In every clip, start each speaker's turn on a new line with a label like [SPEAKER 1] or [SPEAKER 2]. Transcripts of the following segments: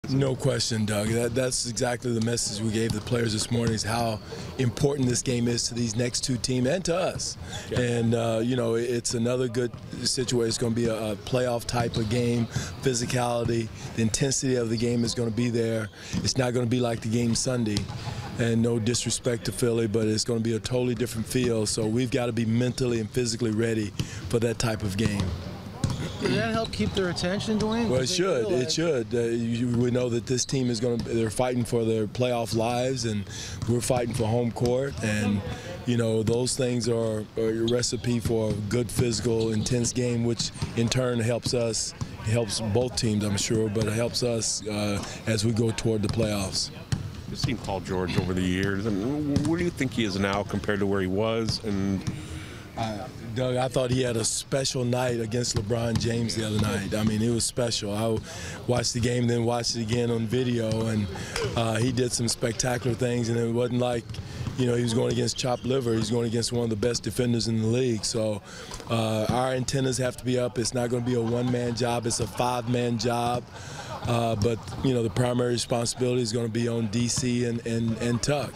[SPEAKER 1] No question, Doug. That's exactly the message we gave the players this morning, is how important this game is to these next two teams and to us. Yeah. And, it's another good situation. It's going to be a playoff type of game, physicality. The intensity of the game is going to be there. It's not going to be like the game Sunday. And no disrespect to Philly, but it's going to be a totally different feel. So we've got to be mentally and physically ready for that type of game.
[SPEAKER 2] Does that help keep their attention, Dwane?
[SPEAKER 1] Well, it should. It should. We know that this team is they're fighting for their playoff lives, and we're fighting for home court. And, those things are a recipe for a good, physical, intense game, which in turn helps us. It helps both teams, I'm sure, but it helps us as we go toward the playoffs.
[SPEAKER 3] You've seen Paul George over the years, and where do you think he is now compared to where he was? And
[SPEAKER 1] Doug, I thought he had a special night against LeBron James the other night. I mean, it was special. I watched the game, then watched it again on video, and he did some spectacular things, and it wasn't like, he was going against chopped liver. He's going against one of the best defenders in the league. So our antennas have to be up. It's not going to be a one-man job. It's a five-man job. But the primary responsibility is going to be on DC and Tuck.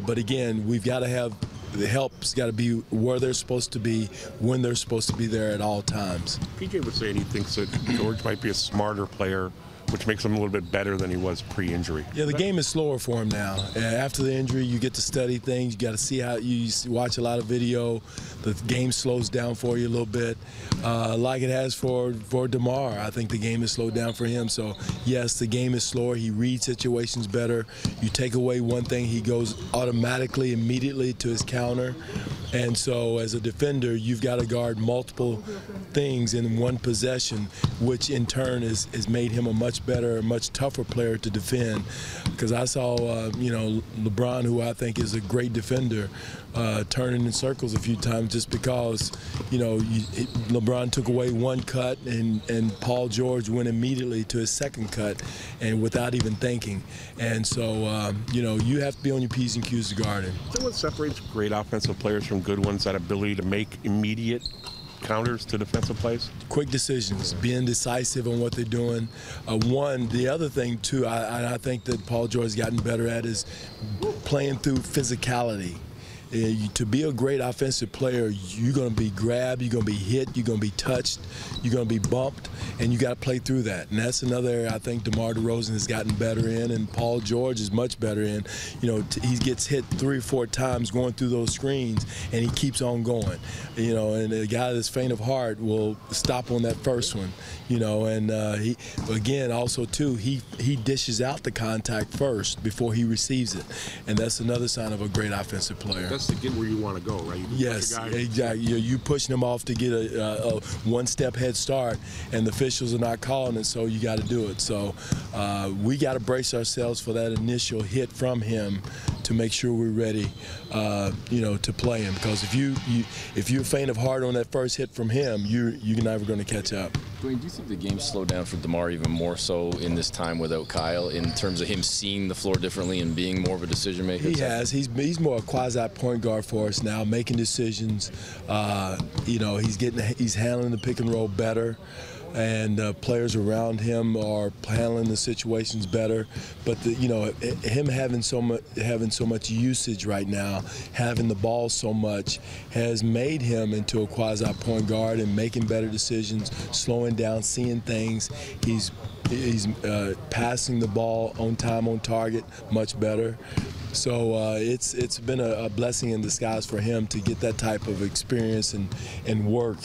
[SPEAKER 1] But again, we've got to have the help's got to be where they're supposed to be, when they're supposed to be there at all times.
[SPEAKER 3] PJ was saying he thinks that George might be a smarter player, which makes him a little bit better than he was pre-injury.
[SPEAKER 1] Yeah, the game is slower for him now. After the injury, you get to study things. You got to see how you watch a lot of video. The game slows down for you a little bit, like it has for DeMar. I think the game has slowed down for him. So, yes, the game is slower. He reads situations better. You take away one thing, he goes automatically, immediately to his counter. And so, as a defender, you've got to guard multiple things in one possession, which in turn has made him a much better, much tougher player to defend. Because I saw, LeBron, who I think is a great defender, turning in circles a few times just because, LeBron took away one cut and Paul George went immediately to his second cut and without even thinking. And so, you have to be on your P's and Q's to guard him.
[SPEAKER 3] So what separates great offensive players from good ones? That ability to make immediate counters to defensive plays?
[SPEAKER 1] Quick decisions, being decisive on what they're doing. The other thing, too, I think that Paul George has gotten better at is playing through physicality. To be a great offensive player, you're going to be grabbed, you're going to be hit, you're going to be touched, you're going to be bumped, and you got to play through that. And that's another area I think DeMar DeRozan has gotten better in, and Paul George is much better in. He gets hit 3 or 4 times going through those screens, and he keeps on going. And a guy that's faint of heart will stop on that first one. And he, again, also too, he dishes out the contact first before he receives it, and that's another sign of a great offensive player.
[SPEAKER 3] That's to get where you want to go, right?
[SPEAKER 1] Yes, exactly. You pushing them off to get a one-step head start, and the officials are not calling it, so you got to do it. So we got to brace ourselves for that initial hit from him to make sure we're ready, to play him. Because if you're faint of heart on that first hit from him, you're never going to catch up.
[SPEAKER 4] Dwane, do you think the game slowed down for DeMar even more so in this time without Kyle, in terms of him seeing the floor differently and being more of a decision maker?
[SPEAKER 1] He has. He's more a quasi point guard for us now, making decisions. He's handling the pick and roll better, and players around him are handling the situations better. But him having so much usage right now, having the ball so much, has made him into a quasi point guard and making better decisions, slowing down, seeing things. He's passing the ball on time, on target, much better. So it's been a blessing in disguise for him to get that type of experience and work,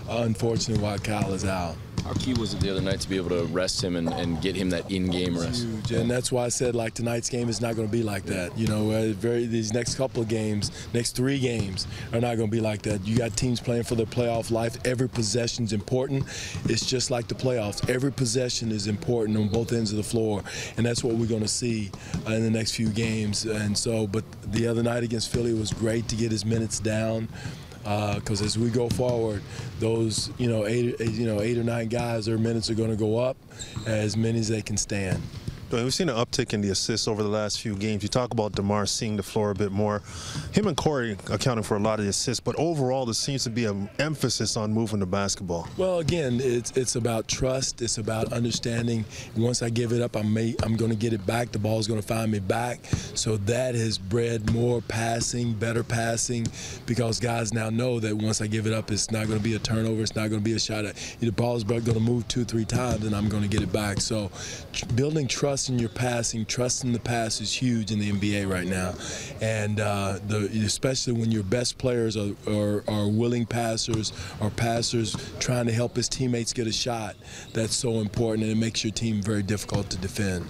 [SPEAKER 1] unfortunately, while Kyle is out.
[SPEAKER 4] How key was it the other night to be able to rest him and get him that in-game rest?
[SPEAKER 1] Huge, and that's why I said, like, tonight's game is not going to be like that. These next couple of games, next 3 games are not going to be like that. You got teams playing for their playoff life. Every possession's important. It's just like the playoffs. Every possession is important on both ends of the floor, and that's what we're going to see in the next few games. And so, but the other night against Philly was great to get his minutes down. Because as we go forward, those 8 or 9 guys, their minutes are going to go up as many as they can stand.
[SPEAKER 5] We've seen an uptick in the assists over the last few games. You talk about DeMar seeing the floor a bit more. Him and Corey accounting for a lot of the assists, but overall there seems to be an emphasis on moving the basketball.
[SPEAKER 1] Well, again, it's about trust. It's about understanding once I give it up, I'm going to get it back. The ball's going to find me back. So that has bred more passing, better passing, because guys now know that once I give it up, it's not going to be a turnover. It's not going to be a shot. The ball's going to move 2-3 times, and I'm going to get it back. So building trust in your passing, trust in the pass is huge in the NBA right now. And especially when your best players are willing passers or passers trying to help his teammates get a shot, that's so important, and it makes your team very difficult to defend.